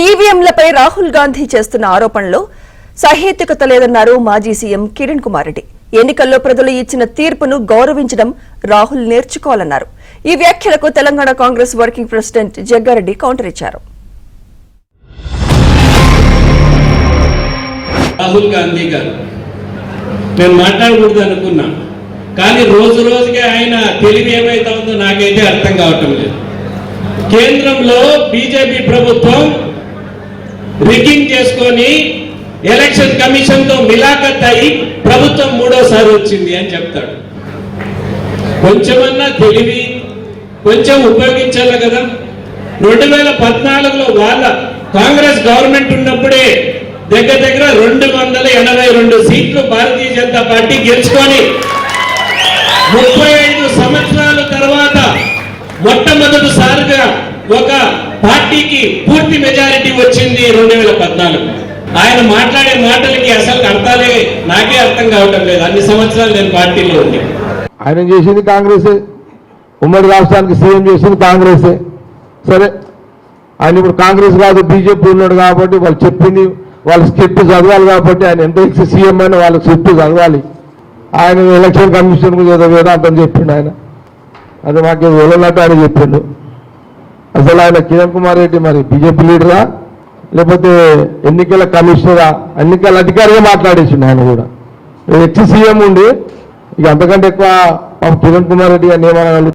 ఈవీఎంలపై రాహుల్ గాంధీ చేస్తున్న ఆరోపణలో సహేతుకత లేదన్నారు మాజీ సీఎం కిరణ్ కుమార్ రెడ్డి. ఎన్నికల్లో ప్రజలు ఇచ్చిన తీర్పును గౌరవించడం రాహుల్ నేర్చుకోవాలన్నారు. ఈ వ్యాఖ్యలకు Telangana Congress working president Jaggareddy counter ఇచ్చారు. రాహుల్ గాంధీ గారు నేను మాట్లాడకూడదు అనుకున్నా, కానీ రోజు రోజుకి ఆయన తెలివి ఏమైతే ఉందో నాకైతే అర్థం కావటం లేదు. కేంద్రంలో బీజేపీ ప్రభుత్వం రిగ్గింగ్ చేసుకొని ఎలక్షన్ కమిషన్ తో మిలాఖత్ అయి ప్రభుత్వం మూడోసారి వచ్చింది అని చెప్తాడు. కొంచెమన్నా తెలివి కొంచెం ఉపయోగించాలి కదా. 2014లో వాళ్ళ కాంగ్రెస్ గవర్నమెంట్ ఉన్నప్పుడే దగ్గర 282 సీట్లు భారతీయ జనతా పార్టీ గెలుచుకొని 35 సంవత్సరాల తర్వాత మొట్టమొదటిసారిగా ఒక పార్టీకి పూర్తి మెజారిటీ వచ్చింది 2014. ఆయన మాట్లాడే మాటలకి అసలు అర్థాలే నాకే అర్థం కావటం లేదు. అన్ని సంవత్సరాలు నేను పార్టీలో ఉంది. ఆయన చేసింది కాంగ్రెసే, ఉమ్మడి రాష్ట్రానికి సీఎం చేసింది కాంగ్రెసే. సరే, ఆయన ఇప్పుడు కాంగ్రెస్ కాదు బీజేపీ ఉన్నాడు కాబట్టి వాళ్ళు చెప్పింది వాళ్ళ స్క్రిప్ట్ చదవాలి కాబట్టి ఆయన ఎంత సీఎం అయినా వాళ్ళ స్క్రిప్ట్ చదవాలి. ఆయన ఎలక్షన్ కమిషన్ ఏదో వేదాంతం చెప్పిండు. ఆయన అది మాకు వెళ్ళనట్టు ఆయన చెప్పిండు. అసలు ఆయన కిరణ్ కుమార్ రెడ్డి మరి బీజేపీ లీడరా లేకపోతే ఎన్నికల కమిషనరా, ఎన్నికల అధికారిగా మాట్లాడేసిండు. ఆయన కూడా ఎక్స్ సీఎం ఉండి ఇక అంతకంటే ఎక్కువ కిరణ్ కుమార్ రెడ్డి అని ఏమనగలుగుతారు?